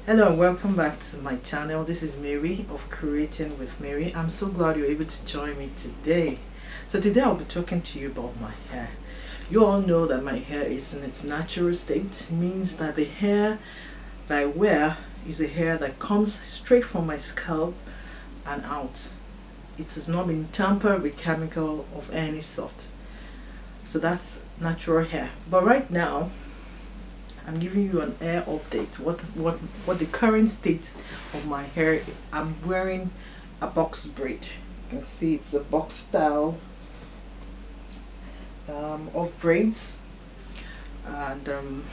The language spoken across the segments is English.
Hello and welcome back to my channel. This is Mary of Creating with Mary. I'm so glad you're able to join me today. So today I'll be talking to you about my hair. You all know that my hair is in its natural state. It means that the hair that I wear is a hair that comes straight from my scalp and out. It has not been tampered with chemical of any sort. So that's natural hair. But right now I'm giving you an hair update. What the current state of my hair. I'm wearing a box braid. You can see it's a box style of braids, and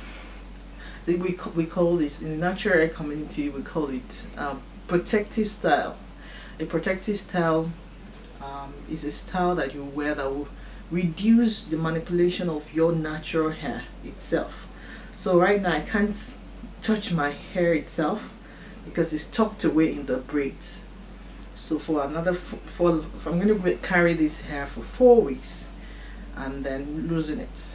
we call this in the natural hair community. We call it protective style. A protective style is a style that you wear that will reduce the manipulation of your natural hair itself. So right now I can't touch my hair itself because it's tucked away in the braids. So for another I'm going to carry this hair for 4 weeks and then loosen it.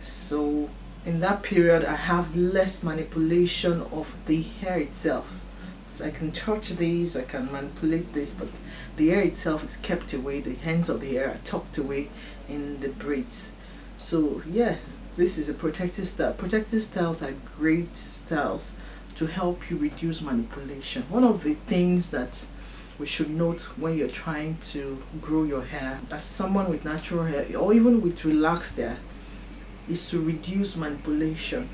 So in that period I have less manipulation of the hair itself. So I can touch these, I can manipulate this, but the hair itself is kept away. The ends of the hair are tucked away in the braids. So yeah, this is a protective style. Protective styles are great styles to help you reduce manipulation. One of the things that we should note when you're trying to grow your hair, as someone with natural hair or even with relaxed hair, is to reduce manipulation.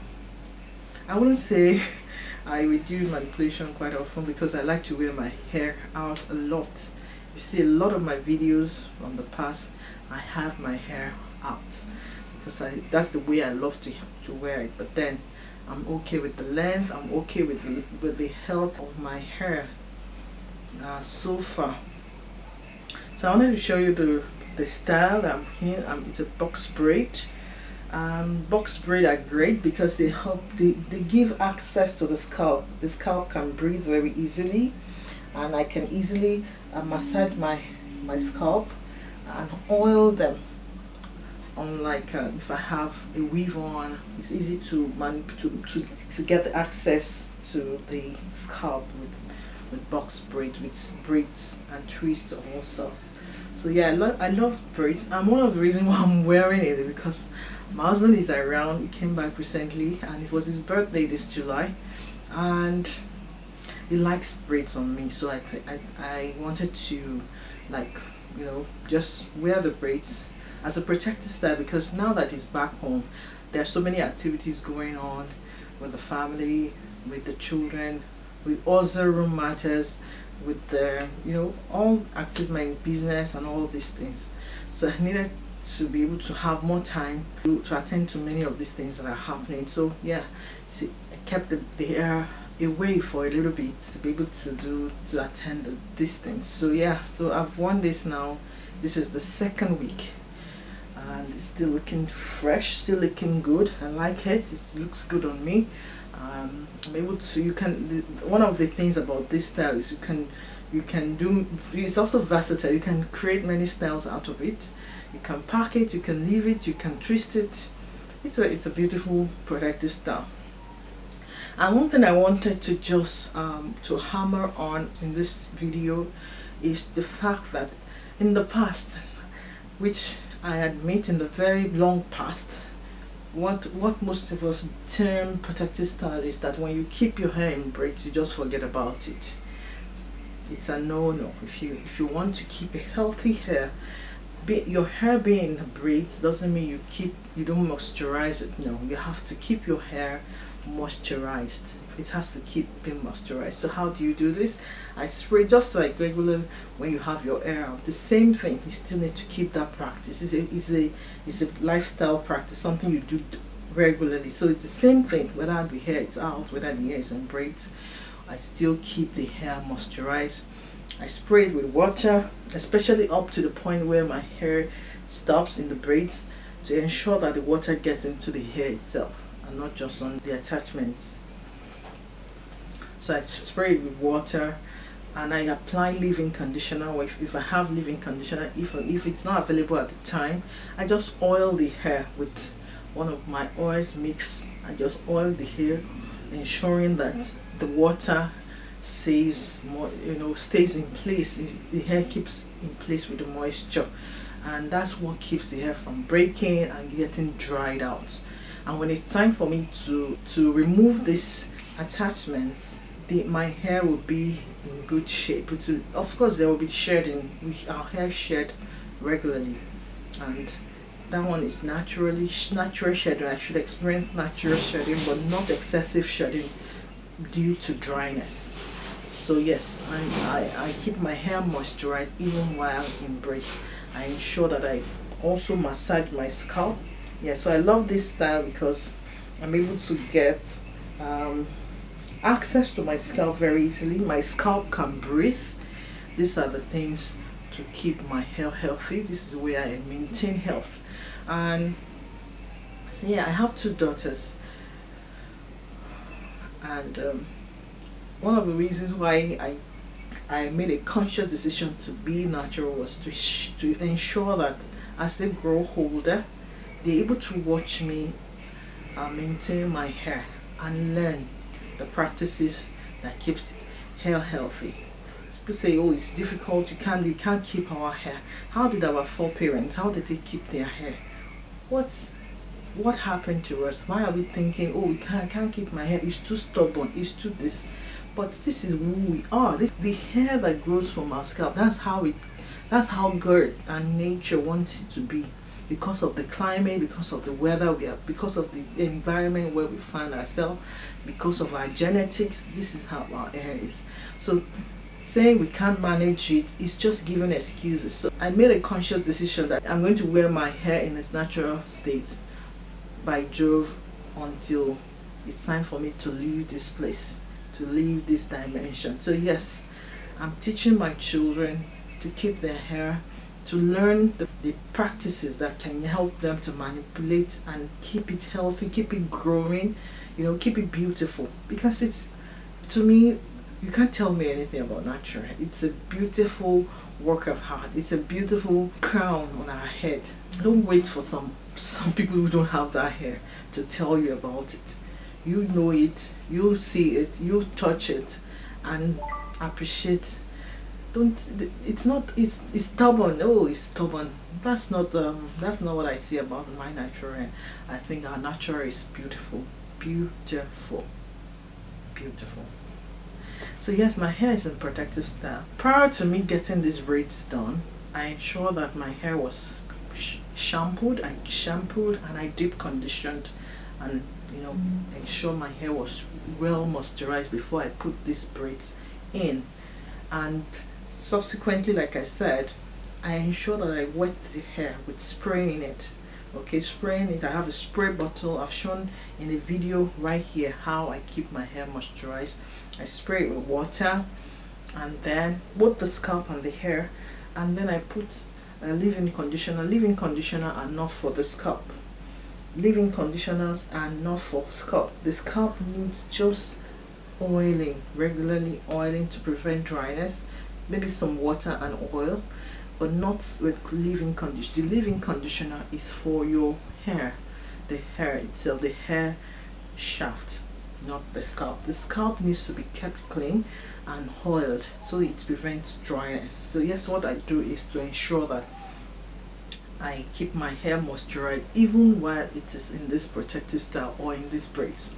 I wouldn't say I reduce manipulation quite often because I like to wear my hair out a lot. You see a lot of my videos from the past, I have my hair out because that's the way I love to wear it. But then I'm okay with the length, I'm okay with the health of my hair so far. So I wanted to show you the style that I'm here. It's a box braid. Box braid are great because they give access to the scalp. The scalp can breathe very easily, and I can easily massage my scalp and oil them. Unlike if I have a weave on, it's easy to get the access to the scalp with box braids, with braids and twists of all sorts. So yeah, I love braids, and one of the reasons why I'm wearing it is because my husband is around. He came back recently and it was his birthday this July, and he likes braids on me, so I wanted to, like, you know, just wear the braids as a protective style, because now that he's back home there are so many activities going on with the family, with the children, with other room matters, with the, you know, all active my business and all of these things. So I needed to be able to have more time to attend to many of these things that are happening. So yeah, see, I kept the hair away for a little bit to be able to attend these things. So yeah, so I've worn this now. This is the second week and it's still looking fresh, still looking good. I like it. It looks good on me. I'm able to, one of the things about this style is you can do, it's also versatile. You can create many styles out of it. You can pack it, you can leave it, you can twist it. It's a beautiful protective style. And one thing I wanted to just to hammer on in this video is the fact that in the past, which I admit in the very long past, what most of us term protective style is that when you keep your hair in braids, you just forget about it. It's a no-no. If you want to keep a healthy hair, your hair being in braids doesn't mean you don't moisturize it. No, you have to keep your hair moisturized. It has to keep being moisturized. So how do you do this? I spray just like regular when you have your hair out. The same thing. You still need to keep that practice. It's a lifestyle practice, something you do regularly. So it's the same thing whether the hair is out, whether the hair is in braids. I still keep the hair moisturized. I spray it with water, especially up to the point where my hair stops in the braids, to ensure that the water gets into the hair itself and not just on the attachments. So I spray it with water and I apply leave-in conditioner, or if I have leave-in conditioner, if it's not available at the time, I just oil the hair with one of my oils mix. I just oil the hair ensuring that the water stays more, stays in place. The hair keeps in place with the moisture, and that's what keeps the hair from breaking and getting dried out. And when it's time for me to remove these attachments, my hair will be in good shape. Of course, there will be shedding. Our hair shed regularly, and that one is natural shedding. I should experience natural shedding, but not excessive shedding due to dryness. So yes, I keep my hair moisturized even while in braids. I ensure that I also massage my scalp. Yeah, so I love this style because I'm able to get access to my scalp very easily. My scalp can breathe. These are the things to keep my hair healthy. This is where I maintain health. And so yeah, I have 2 daughters, and one of the reasons why I made a conscious decision to be natural was to ensure that as they grow older, they're able to watch me maintain my hair and learn the practices that keeps hair healthy. People say, oh, it's difficult, we can't keep our hair. How did our foreparents, how did they keep their hair? What happened to us? Why are we thinking, oh, I can't keep my hair, it's too stubborn, it's too this? But this is who we are. The hair that grows from our scalp, that's how good and nature wants it to be, because of the climate, because of the weather because of the environment where we find ourselves, because of our genetics. This is how our hair is. So saying we can't manage it is just giving excuses. So I made a conscious decision that I'm going to wear my hair in its natural state by Jove until it's time for me to leave this place, to leave this dimension. So yes, I'm teaching my children to keep their hair, to learn the practices that can help them to manipulate and keep it healthy, keep it growing, keep it beautiful. Because it's, to me, you can't tell me anything about natural hair. It's a beautiful work of art. It's a beautiful crown on our head. Don't wait for some people who don't have that hair to tell you about it. You know it, you see it, you touch it, and appreciate. It's stubborn. Oh, it's stubborn. That's not what I see about my natural hair. I think our natural is beautiful. Beautiful. So yes, my hair is in protective style. Prior to me getting these braids done, I ensured that my hair was shampooed and I deep conditioned, and ensure my hair was well moisturized before I put these braids in. And subsequently, like I said, I ensure that I wet the hair with spray in it. Okay, spraying it. I have a spray bottle. I've shown in the video right here how I keep my hair moisturized. I spray it with water, and then both the scalp and the hair, and then I put a leave-in conditioner. Leave-in conditioner are not for the scalp. Leave-in conditioners are not for scalp. The scalp needs just oiling, regularly oiling to prevent dryness, maybe some water and oil, but not with leave-in conditioner. The leave-in conditioner is for your hair, the hair itself, the hair shaft, not the scalp. The scalp needs to be kept clean and oiled so it prevents dryness. So yes, what I do is to ensure that I keep my hair moisturized even while it is in this protective style or in these braids.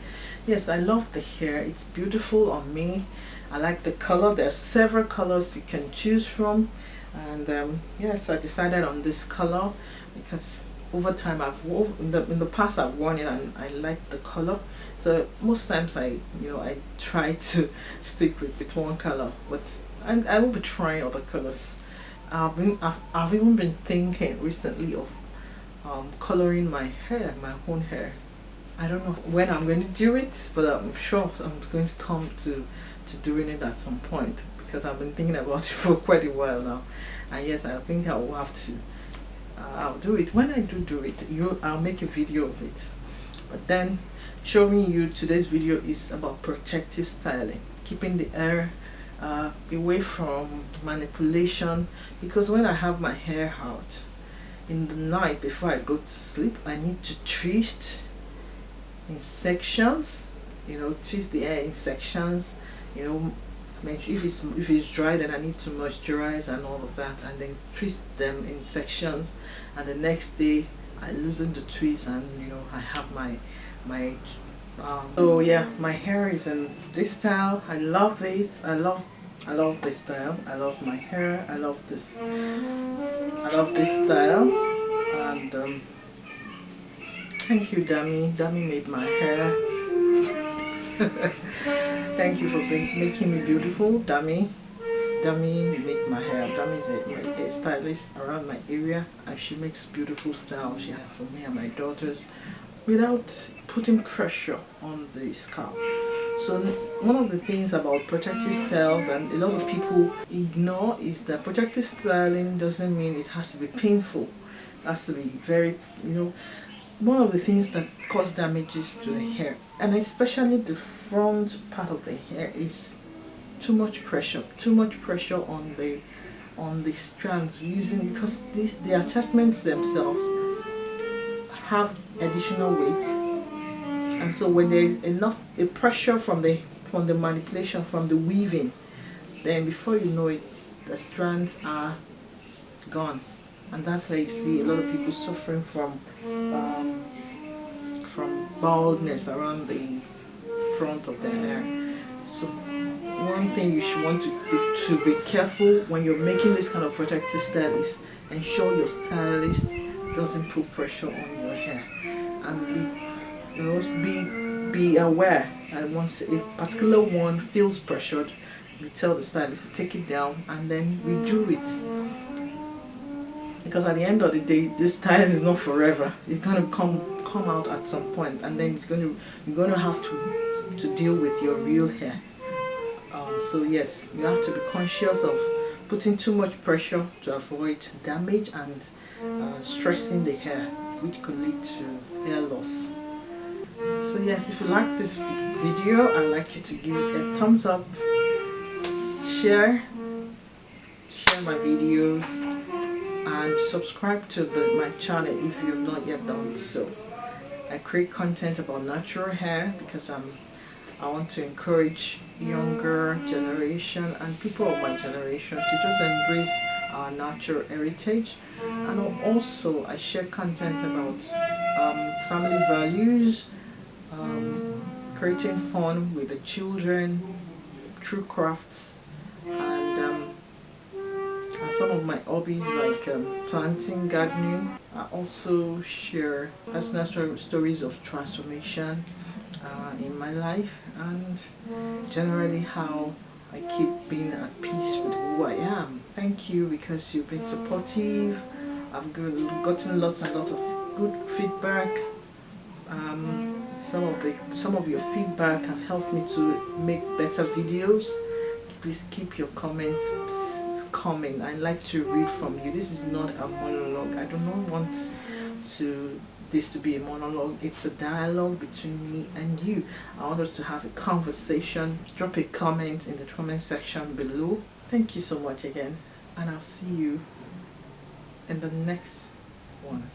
Yes, I love the hair. It's beautiful on me. I like the color. There are several colors you can choose from, and yes, I decided on this color because over time in the past I've worn it and I like the color. So most times I try to stick with one color, but I will be trying other colors. I've even been thinking recently of coloring my hair, my own hair. I don't know when I'm going to do it, but I'm sure I'm going to come to doing it at some point, because I've been thinking about it for quite a while now. And yes, I think I will have to. I'll do it. When I do it, I'll make a video of it. But then, showing you today's video is about protective styling, keeping the hair away from manipulation, because when I have my hair out in the night before I go to sleep, I need to twist in sections twist the hair in sections, if it's dry, then I need to moisturize and all of that, and then twist them in sections, and the next day I loosen the twist, and I have my so yeah, my hair is in this style. I love this. I love this style. I love my hair. I love this style. And thank you, Dami. Dami made my hair. Thank you for making me beautiful, Dami. Dami made my hair. Dami is a stylist around my area, and she makes beautiful styles. She has for me and my daughters, without putting pressure on the scalp. So one of the things about protective styles, and a lot of people ignore, is that protective styling doesn't mean it has to be painful. It has to be very, one of the things that cause damages to the hair, and especially the front part of the hair, is too much pressure on the strands, because the attachments themselves have additional weight, and so when there is enough pressure from the manipulation, from the weaving, then before you know it, the strands are gone. And that's why you see a lot of people suffering from baldness around the front of their hair. So one thing you should want to be careful when you're making this kind of protective style is ensure your stylist doesn't put pressure on your hair, and be aware. And once a particular one feels pressured, you tell the stylist to take it down and then redo it. Because at the end of the day, this style is not forever. It's gonna come out at some point, and then you're gonna have to deal with your real hair. So yes, you have to be conscious of putting too much pressure to avoid damage and stressing the hair, which could lead to hair loss. So yes, if you like this video, I'd like you to give it a thumbs up, share my videos, and subscribe to my channel if you have not yet done so. I create content about natural hair because I want to encourage younger generation and people of my generation to just embrace our natural heritage. And also I share content about family values, creating fun with the children through crafts, and some of my hobbies like planting, gardening. I also share personal stories of transformation in my life, and generally how I keep being at peace with who I am. Thank you, because you've been supportive. I've gotten lots and lots of good feedback. Some of your feedback have helped me to make better videos. Please keep your comments coming. I like to read from you. This is not a monologue. I do not want this to be a monologue. It's a dialogue between me and you. I want us to have a conversation. Drop a comment in the comment section below. Thank you so much again, and I'll see you in the next one.